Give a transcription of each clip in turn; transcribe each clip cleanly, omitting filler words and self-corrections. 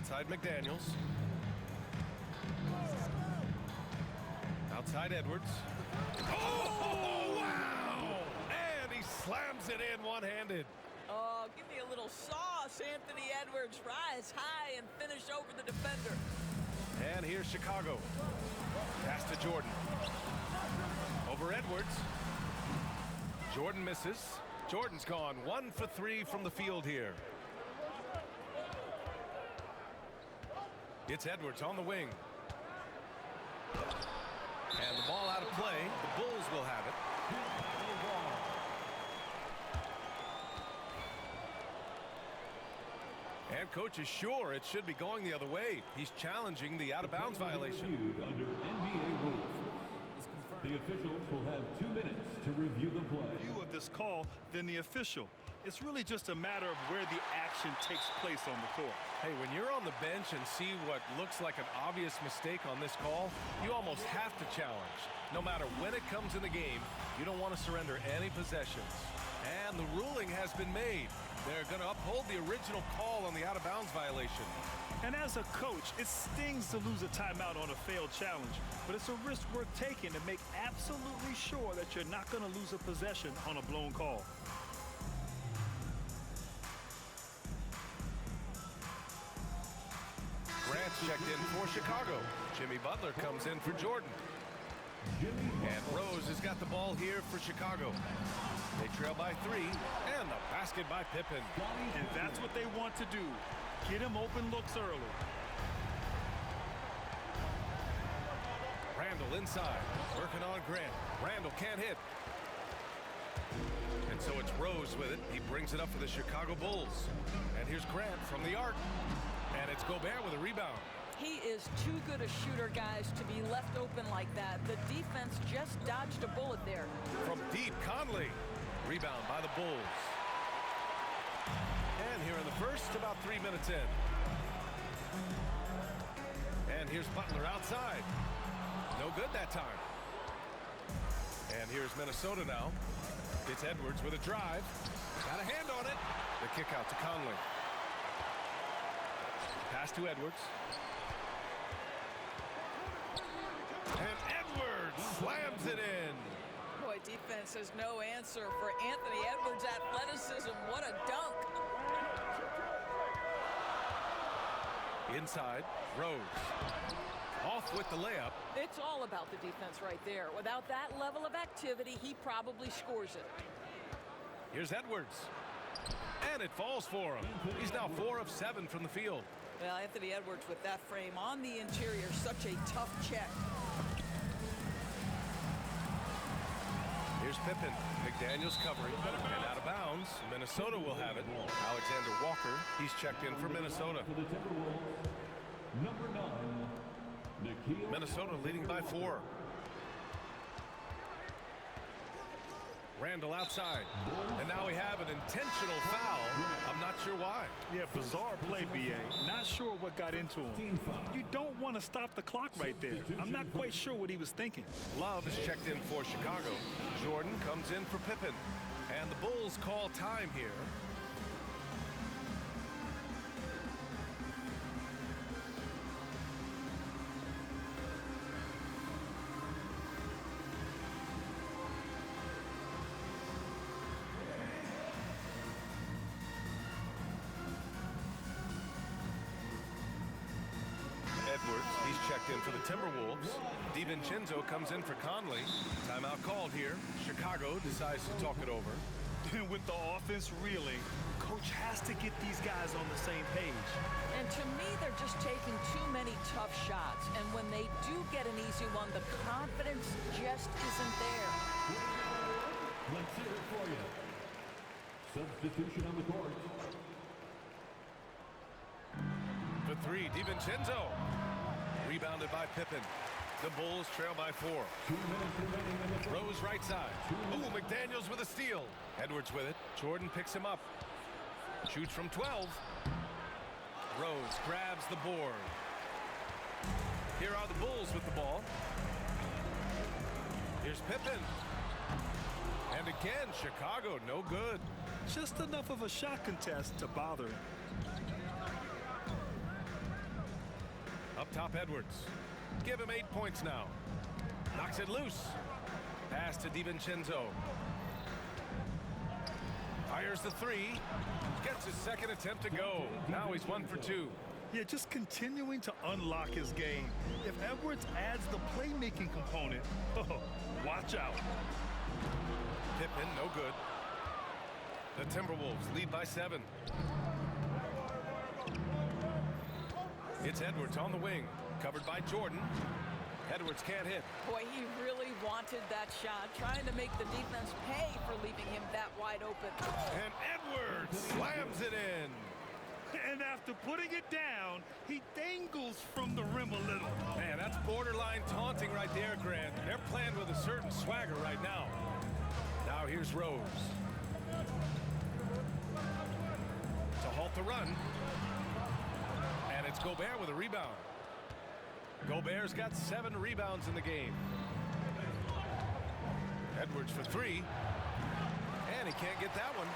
Inside McDaniels. Outside Edwards. Oh, wow! And he slams it in one-handed. Oh, give me a little sauce, Anthony Edwards. Rise high and finish over the defender. And here's Chicago. Pass to Jordan. Over Edwards. Jordan misses. Jordan's gone 1 for 3 from the field here. It's Edwards on the wing. And the ball out of play. The Bulls will have it. And coach is sure it should be going the other way. He's challenging the out-of-bounds violation. Under NBA rules, the officials will have 2 minutes to review the play. View of this call than the official. It's really just a matter of where the action takes place on the court. Hey, when you're on the bench and see what looks like an obvious mistake on this call, you almost have to challenge. No matter when it comes in the game, you don't want to surrender any possessions. And the ruling has been made. They're going to uphold the original call on the out-of-bounds violation. And as a coach, it stings to lose a timeout on a failed challenge, but it's a risk worth taking to make absolutely sure that you're not going to lose a possession on a blown call. Grant's checked in for Chicago. Jimmy Butler comes in for Jordan. And Rose has got the ball here for Chicago. They trail by 3, and the basket by Pippen. And that's what they want to do. Get him open looks early. Randall inside, working on Grant. Randall can't hit. And so it's Rose with it. He brings it up for the Chicago Bulls. And here's Grant from the arc. And it's Gobert with a rebound. He is too good a shooter, guys, to be left open like that. The defense just dodged a bullet there. From deep, Conley. Rebound by the Bulls. And here in the first, about 3 minutes in. And here's Butler outside. No good that time. And here's Minnesota now. It's Edwards with a drive. Got a hand on it. The kick out to Conley. Pass to Edwards. And Edwards slams it in. Boy, defense has no answer for Anthony Edwards' athleticism. What a dunk. Inside, Rose. Off with the layup. It's all about the defense right there. Without that level of activity, he probably scores it. Here's Edwards. And it falls for him. He's now 4 of 7 from the field. Well, Anthony Edwards with that frame on the interior, such a tough check. Here's Pippen. McDaniels covering. And out of bounds. Minnesota will have it. Alexander Walker. He's checked in for Minnesota. For the Timberwolves, number 9, Nickeil. Minnesota leading by 4. Randall outside. And now we have an intentional foul. I'm not sure why. Yeah, bizarre play, B.A. Not sure what got into him. You don't want to stop the clock right there. I'm not quite sure what he was thinking. Love is checked in for Chicago. Jordan comes in for Pippen. And the Bulls call time here. Edwards, he's checked in for the Timberwolves. DiVincenzo comes in for Conley. Timeout called here. Chicago decides to talk it over. And with the offense reeling, coach has to get these guys on the same page. And to me, they're just taking too many tough shots. And when they do get an easy one, the confidence just isn't there. Let's hear it for you. Substitution on the court. For 3, DiVincenzo. Rebounded by Pippen. The Bulls trail by 4. 2 minutes remaining in the Rose right side. Ooh, McDaniels with a steal. Edwards with it. Jordan picks him up. Shoots from 12. Rose grabs the board. Here are the Bulls with the ball. Here's Pippen. And again, Chicago, no good. Just enough of a shot contest to bother him. Up top, Edwards. Give him 8 points now. Knocks it loose. Pass to DiVincenzo. Fires the three. Gets his second attempt to go. Now he's 1 for 2. Yeah, just continuing to unlock his game. If Edwards adds the playmaking component, oh, watch out. Pippen, no good. The Timberwolves lead by 7. It's Edwards on the wing, covered by Jordan. Edwards can't hit. Boy, he really wanted that shot, trying to make the defense pay for leaving him that wide open. And Edwards slams it in. And after putting it down, he dangles from the rim a little. Man, that's borderline taunting right there, Grant. They're playing with a certain swagger right now. Now here's Rose. To halt the run. And it's Gobert with a rebound. Gobert's got 7 rebounds in the game. Edwards for 3. And he can't get that one.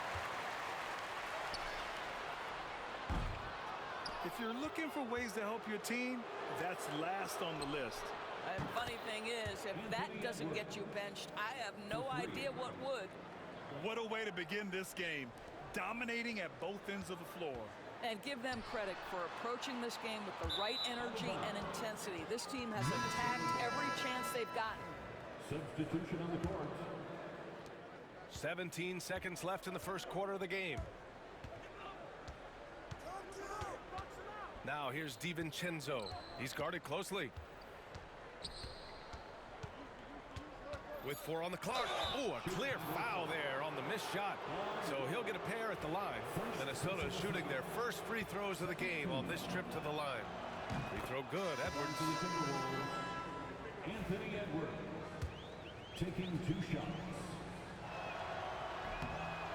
If you're looking for ways to help your team, that's last on the list. And funny thing is, if that doesn't get you benched, I have no idea what would. What a way to begin this game, dominating at both ends of the floor. And give them credit for approaching this game with the right energy and intensity. This team has attacked every chance they've gotten. Substitution on the court. 17 seconds left in the first quarter of the game. Now here's DiVincenzo. He's guarded closely. With 4 on the clock. Oh, a clear foul there on the missed shot. So he'll get a pair at the line. Minnesota is shooting their first free throws of the game on this trip to the line. Free throw good. Edwards. Anthony Edwards taking 2 shots.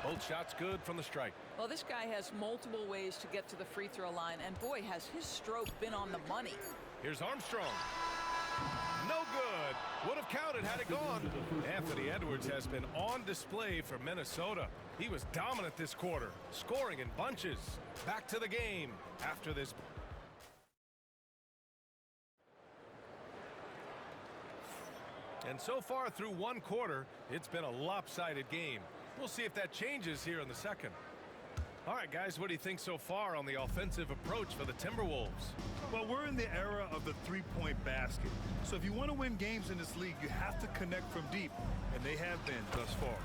Both shots good from the strike. Well, this guy has multiple ways to get to the free throw line, and boy, has his stroke been on the money. Here's Armstrong. No good. Would have counted had it gone. Anthony Edwards has been on display for Minnesota. He was dominant this quarter, scoring in bunches. Back to the game after this. And so far through 1 quarter, it's been a lopsided game. We'll see if that changes here in the second. All right, guys, what do you think so far on the offensive approach for the Timberwolves? Well, we're in the era of the three-point basket. So if you want to win games in this league, you have to connect from deep, and they have been thus far.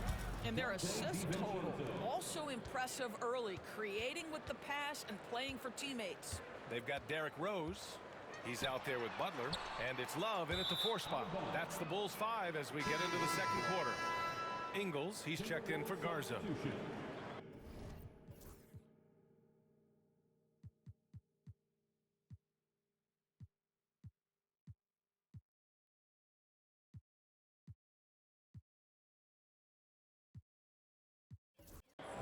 And their assist total, also impressive early, creating with the pass and playing for teammates. They've got Derrick Rose. He's out there with Butler, and it's Love in at the 4 spot. That's the Bulls 5 as we get into the second quarter. Ingles, he's checked in for Garza.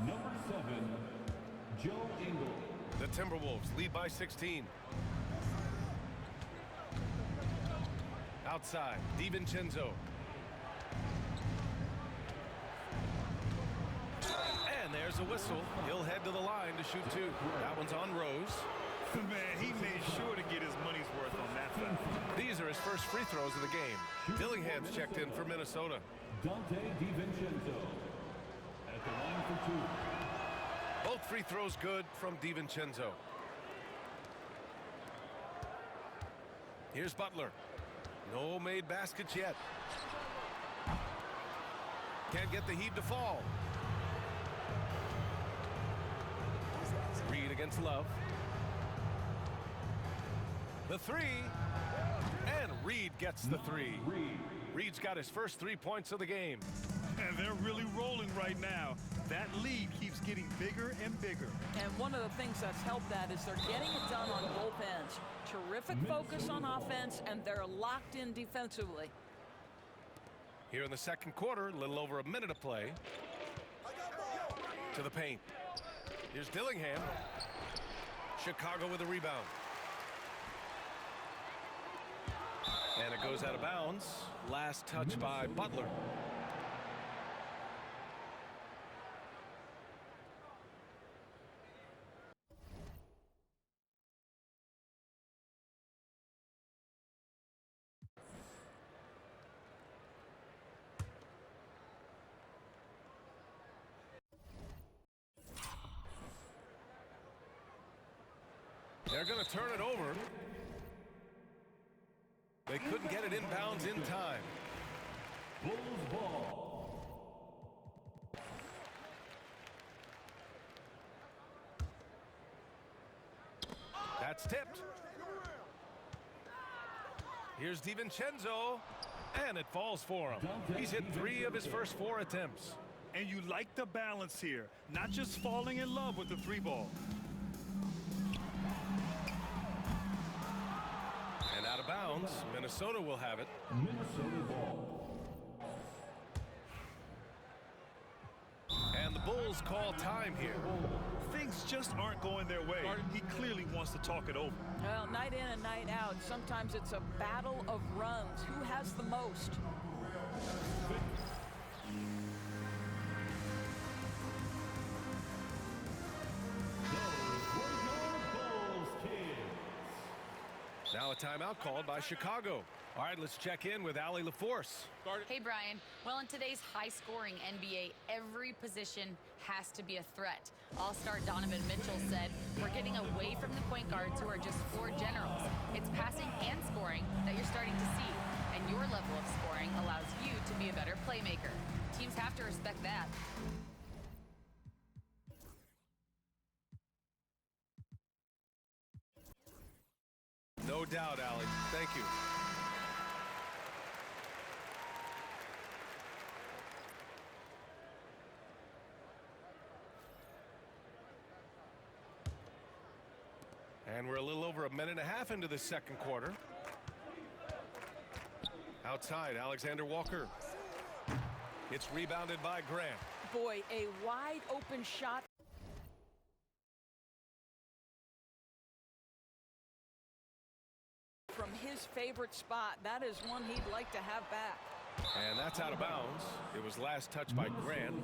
Number 7, Joe Ingles. The Timberwolves lead by 16. Outside, DiVincenzo. And there's a whistle. He'll head to the line to shoot 2. That one's on Rose. Man, he made sure to get his money's worth on that foul. These are his first free throws of the game. Dillingham's checked in for Minnesota. Dante DiVincenzo at the line for 2. Both free throws good from DiVincenzo. Here's Butler. No made baskets yet. Can't get the heave to fall. Reed against Love. The 3. And Reed gets the 3. Reed's got his first 3 points of the game. And they're really rolling right now. That lead keeps getting bigger and bigger. And one of the things that's helped that is they're getting it done on both ends. Terrific focus on offense, and they're locked in defensively. Here in the second quarter, a little over a minute of play. To the paint. Here's Dillingham. Chicago with a rebound. And it goes out of bounds. Last touch by Butler. They're going to turn it over. They couldn't get it inbounds in time. Bulls ball. That's tipped. Here's DiVincenzo, and it falls for him. He's hit 3 of his first 4 attempts. And you like the balance here, not just falling in love with the 3-ball. And out of bounds, Minnesota will have it. Minnesota ball. And the Bulls call time here. Things just aren't going their way. He clearly wants to talk it over. Well, night in and night out, sometimes it's a battle of runs. Who has the most? Now a timeout called by Chicago. All right, let's check in with Allie LaForce. Hey, Brian. Well, in today's high-scoring NBA, every position has to be a threat. All-star Donovan Mitchell said, "We're getting away from the point guards who are just floor generals. It's passing and scoring that you're starting to see, and your level of scoring allows you to be a better playmaker. Teams have to respect that." No doubt, Allie. Thank you. And we're a little over a minute and a half into the second quarter. Outside, Alexander Walker. It's rebounded by Grant. Boy, a wide open shot. From his favorite spot. That is one he'd like to have back. And that's out of bounds. It was last touched by Grant.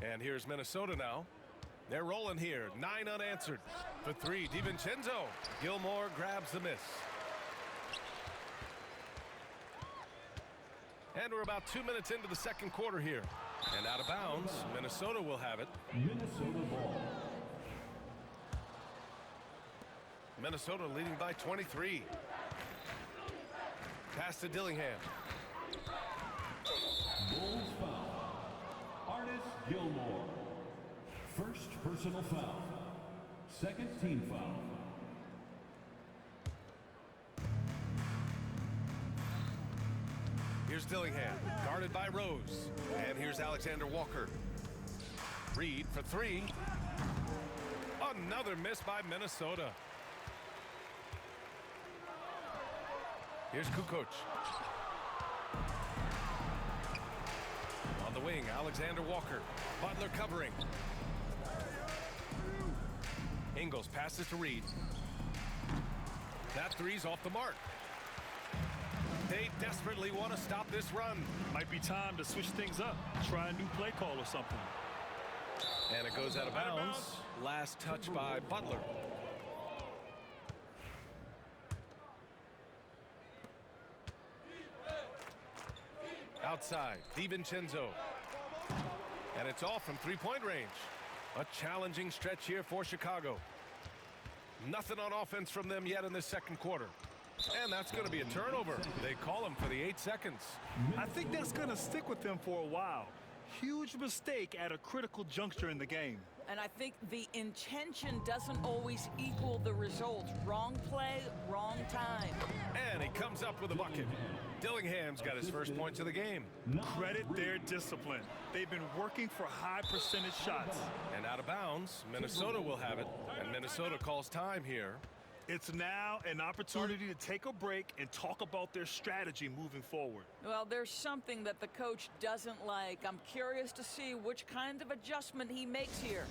And here's Minnesota now. They're rolling here. 9 unanswered. For 3, DiVincenzo. Gilmore grabs the miss. And we're about 2 minutes into the second quarter here. And out of bounds, Minnesota will have it. Minnesota ball. Minnesota leading by 23. Pass to Dillingham. Bulls foul. Artis Gilmore. First personal foul. Second team foul. Here's Dillingham, guarded by Rose. And here's Alexander Walker. Reed for 3. Another miss by Minnesota. Here's Kukoc. On the wing, Alexander Walker. Butler covering. Ingles passes to Reed. That 3's off the mark. They desperately want to stop this run. Might be time to switch things up. Try a new play call or something. And it goes out of bounds. Last touch by Butler. Outside, DiVincenzo. And it's off from 3-point range. A challenging stretch here for Chicago. Nothing on offense from them yet in this second quarter. And that's going to be a turnover. They call him for the 8 seconds. I think that's going to stick with them for a while. Huge mistake at a critical juncture in the game. And I think the intention doesn't always equal the result. Wrong play, wrong time. And he comes up with a bucket. Dillingham's got his first points of the game. Credit their discipline. They've been working for high percentage shots. And out of bounds, Minnesota will have it. And Minnesota calls time here. It's now an opportunity to take a break and talk about their strategy moving forward. Well, there's something that the coach doesn't like. I'm curious to see which kind of adjustment he makes here.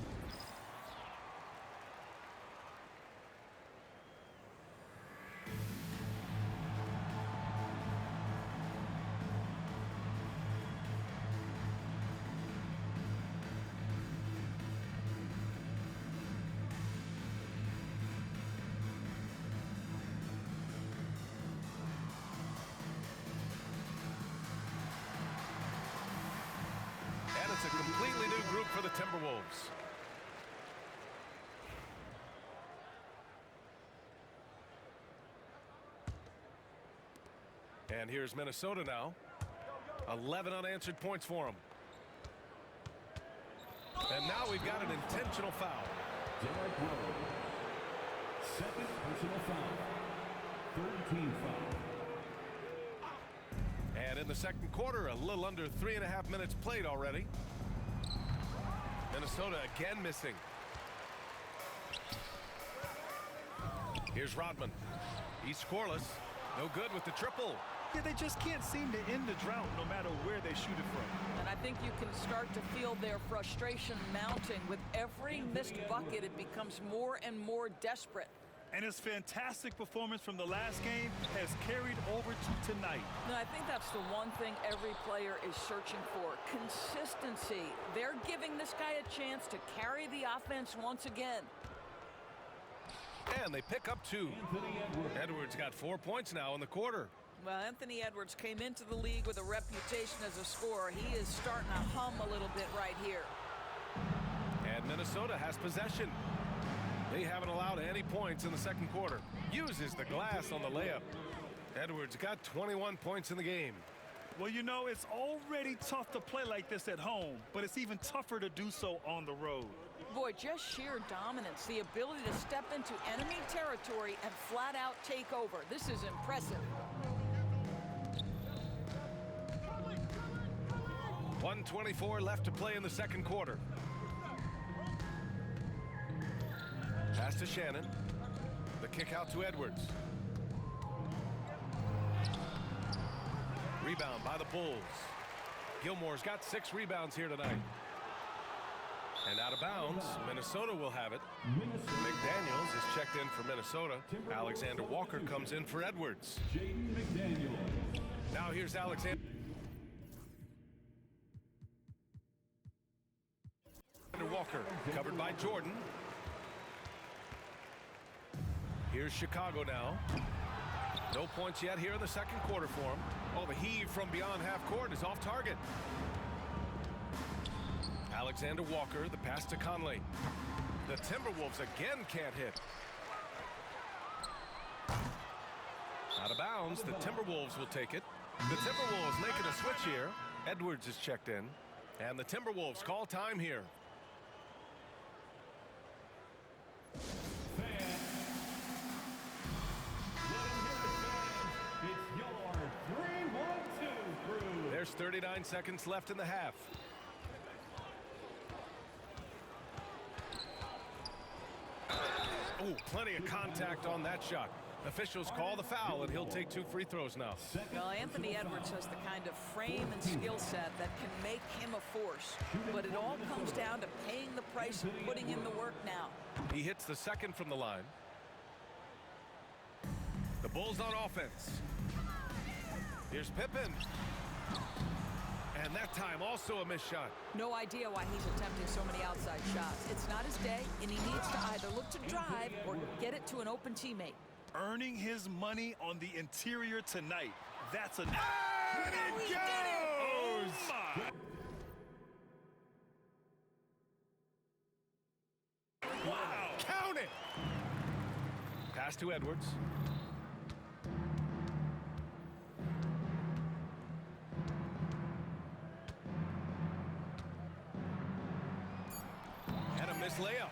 the Timberwolves. And here's Minnesota now. 11 unanswered points for them. And now we've got an intentional foul. Derrick Rose. Second personal foul. Third team foul. And in the second quarter, a little under 3.5 minutes played already. Minnesota again missing. Here's Rodman. He's scoreless. No good with the triple. Yeah, they just can't seem to end the drought no matter where they shoot it from. And I think you can start to feel their frustration mounting. With every missed bucket, it becomes more and more desperate. And his fantastic performance from the last game has carried over to tonight. And I think that's the one thing every player is searching for. Consistency. They're giving this guy a chance to carry the offense once again. And they pick up 2. Edwards got 4 points now in the quarter. Well, Anthony Edwards came into the league with a reputation as a scorer. He is starting to hum a little bit right here. And Minnesota has possession. They haven't allowed any points in the second quarter. Uses the glass on the layup. Edwards got 21 points in the game. Well, you know, it's already tough to play like this at home, but it's even tougher to do so on the road. Boy, just sheer dominance, the ability to step into enemy territory and flat out take over. This is impressive. 1:24 left to play in the second quarter. Pass to Shannon. The kick out to Edwards. Rebound by the Bulls. Gilmore's got 6 rebounds here tonight. And out of bounds, Minnesota will have it. McDaniels is checked in for Minnesota. Alexander Walker comes in for Edwards. Jaden McDaniels. Now here's Alexander Walker, covered by Jordan. Here's Chicago now. No points yet here in the second quarter for him. Oh, the heave from beyond half court is off target. Alexander Walker, the pass to Conley. The Timberwolves again can't hit. Out of bounds, the Timberwolves will take it. The Timberwolves making a switch here. Edwards is checked in. And the Timberwolves call time here. There's 39 seconds left in the half. Oh, plenty of contact on that shot. Officials call the foul, and he'll take 2 free throws now. Well, Anthony Edwards has the kind of frame and skill set that can make him a force. But it all comes down to paying the price and putting in the work now. He hits the second from the line. The Bulls on offense. Here's Pippen. And that time also a missed shot. No idea why he's attempting so many outside shots. It's not his day, and he needs to either look to drive or get it to an open teammate. Earning his money on the interior tonight. That's a... And it he goes! did it! Oh, my! Wow! Count it! Pass to Edwards. And a missed layup.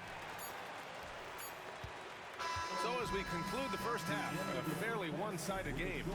So as we conclude the first half, a fairly one-sided game.